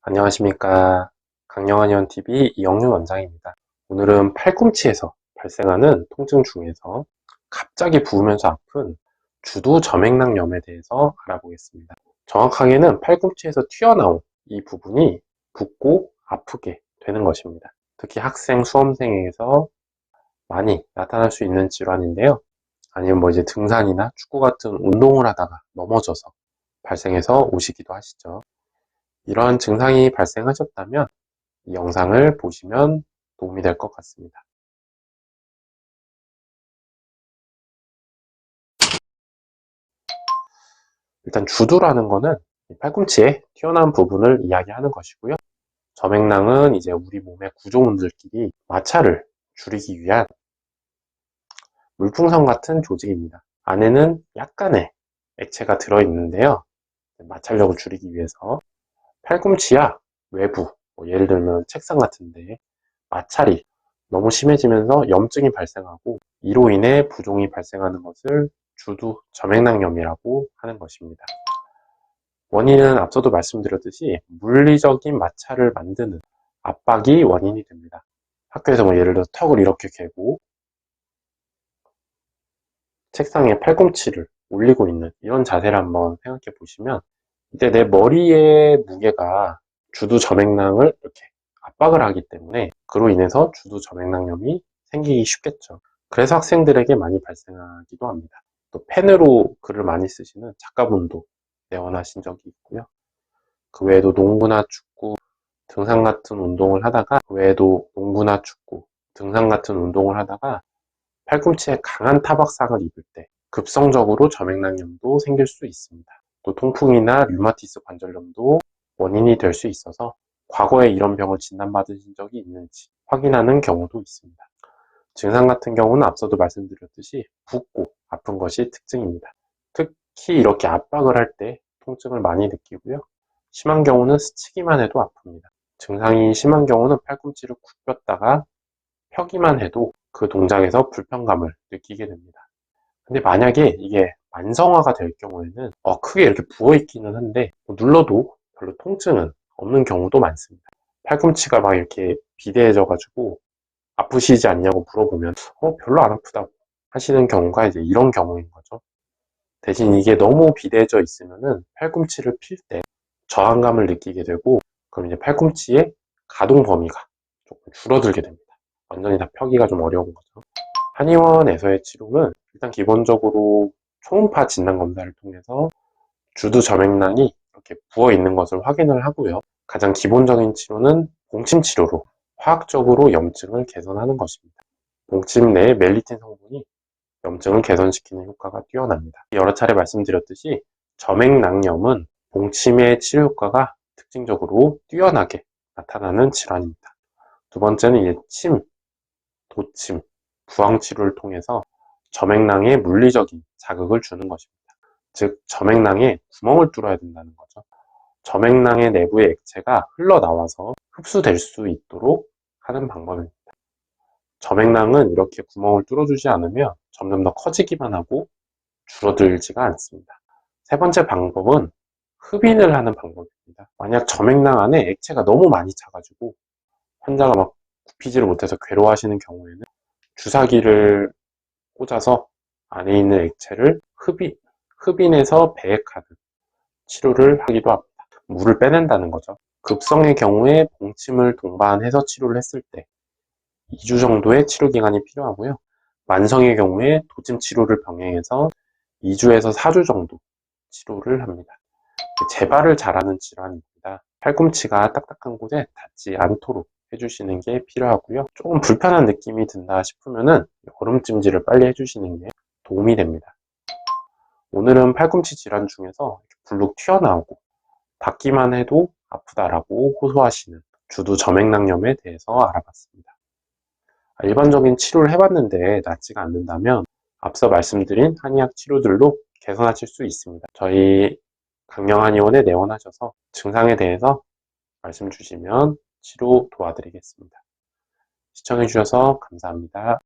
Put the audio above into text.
안녕하십니까. 강영한의원TV 이영윤 원장입니다. 오늘은 팔꿈치에서 발생하는 통증 중에서 갑자기 부으면서 아픈 주두 점액낭염에 대해서 알아보겠습니다. 정확하게는 팔꿈치에서 튀어나온 이 부분이 붓고 아프게 되는 것입니다. 특히 학생, 수험생에게서 많이 나타날 수 있는 질환인데요. 아니면 이제 등산이나 축구 같은 운동을 하다가 넘어져서 발생해서 오시기도 하시죠. 이러한 증상이 발생하셨다면 이 영상을 보시면 도움이 될 것 같습니다. 일단 주두라는 거는 팔꿈치에 튀어나온 부분을 이야기하는 것이고요. 점액낭은 이제 우리 몸의 구조물들끼리 마찰을 줄이기 위한 물풍선 같은 조직입니다. 안에는 약간의 액체가 들어있는데요. 마찰력을 줄이기 위해서 팔꿈치야 외부, 예를 들면 책상 같은데 마찰이 너무 심해지면서 염증이 발생하고 이로 인해 부종이 발생하는 것을 주두 점액낭염이라고 하는 것입니다. 원인은 앞서도 말씀드렸듯이 물리적인 마찰을 만드는 압박이 원인이 됩니다. 학교에서 예를 들어 턱을 이렇게 개고 책상에 팔꿈치를 올리고 있는 이런 자세를 한번 생각해 보시면 이때 내 머리의 무게가 주두 점액낭을 이렇게 압박을 하기 때문에 그로 인해서 주두 점액낭염이 생기기 쉽겠죠. 그래서 학생들에게 많이 발생하기도 합니다. 또 펜으로 글을 많이 쓰시는 작가분도 내원하신 적이 있고요. 그 외에도 농구나 축구, 등산 같은 운동을 하다가 팔꿈치에 강한 타박상을 입을 때 급성적으로 점액낭염도 생길 수 있습니다. 또 통풍이나 류마티스 관절염도 원인이 될 수 있어서 과거에 이런 병을 진단받으신 적이 있는지 확인하는 경우도 있습니다. 증상 같은 경우는 앞서도 말씀드렸듯이 붓고 아픈 것이 특징입니다. 특히 이렇게 압박을 할 때 통증을 많이 느끼고요. 심한 경우는 스치기만 해도 아픕니다. 증상이 심한 경우는 팔꿈치를 굽혔다가 펴기만 해도 그 동작에서 불편감을 느끼게 됩니다. 근데 만약에 이게 만성화가 될 경우에는 크게 이렇게 부어있기는 한데 눌러도 별로 통증은 없는 경우도 많습니다. 팔꿈치가 막 이렇게 비대해져 가지고 아프시지 않냐고 물어보면 별로 안 아프다고 하시는 경우가 이제 이런 경우인 거죠. 대신 이게 너무 비대해져 있으면은 팔꿈치를 필 때 저항감을 느끼게 되고 그럼 이제 팔꿈치의 가동 범위가 조금 줄어들게 됩니다. 완전히 다 펴기가 좀 어려운 거죠. 한의원에서의 치료는 일단 기본적으로 초음파 진단 검사를 통해서 주두 점액낭이 이렇게 부어 있는 것을 확인을 하고요. 가장 기본적인 치료는 봉침 치료로 화학적으로 염증을 개선하는 것입니다. 봉침 내의 멜리틴 성분이 염증을 개선시키는 효과가 뛰어납니다. 여러 차례 말씀드렸듯이 점액낭염은 봉침의 치료 효과가 특징적으로 뛰어나게 나타나는 질환입니다. 두 번째는 침, 도침, 부항치료를 통해서 점액낭에 물리적인 자극을 주는 것입니다. 즉 점액낭에 구멍을 뚫어야 된다는 거죠. 점액낭의 내부의 액체가 흘러나와서 흡수될 수 있도록 하는 방법입니다. 점액낭은 이렇게 구멍을 뚫어주지 않으면 점점 더 커지기만 하고 줄어들지가 않습니다. 세 번째 방법은 흡인을 하는 방법입니다. 만약 점액낭 안에 액체가 너무 많이 차가지고 환자가 막 굽히지를 못해서 괴로워하시는 경우에는 주사기를 꽂아서 안에 있는 액체를 흡인해서 배액하는 치료를 하기도 합니다. 물을 빼낸다는 거죠. 급성의 경우에 봉침을 동반해서 치료를 했을 때 2주 정도의 치료 기간이 필요하고요. 만성의 경우에 도침 치료를 병행해서 2주에서 4주 정도 치료를 합니다. 재발을 잘하는 질환입니다. 팔꿈치가 딱딱한 곳에 닿지 않도록 해주시는 게 필요하고요. 조금 불편한 느낌이 든다 싶으면은 얼음찜질을 빨리 해주시는 게 도움이 됩니다. 오늘은 팔꿈치 질환 중에서 불룩 튀어나오고 닿기만 해도 아프다라고 호소하시는 주두 점액낭염에 대해서 알아봤습니다. 일반적인 치료를 해봤는데 낫지가 않는다면 앞서 말씀드린 한의학 치료들로 개선하실 수 있습니다. 저희 강령한의원에 내원하셔서 증상에 대해서 말씀 주시면 치료 도와드리겠습니다. 시청해주셔서 감사합니다.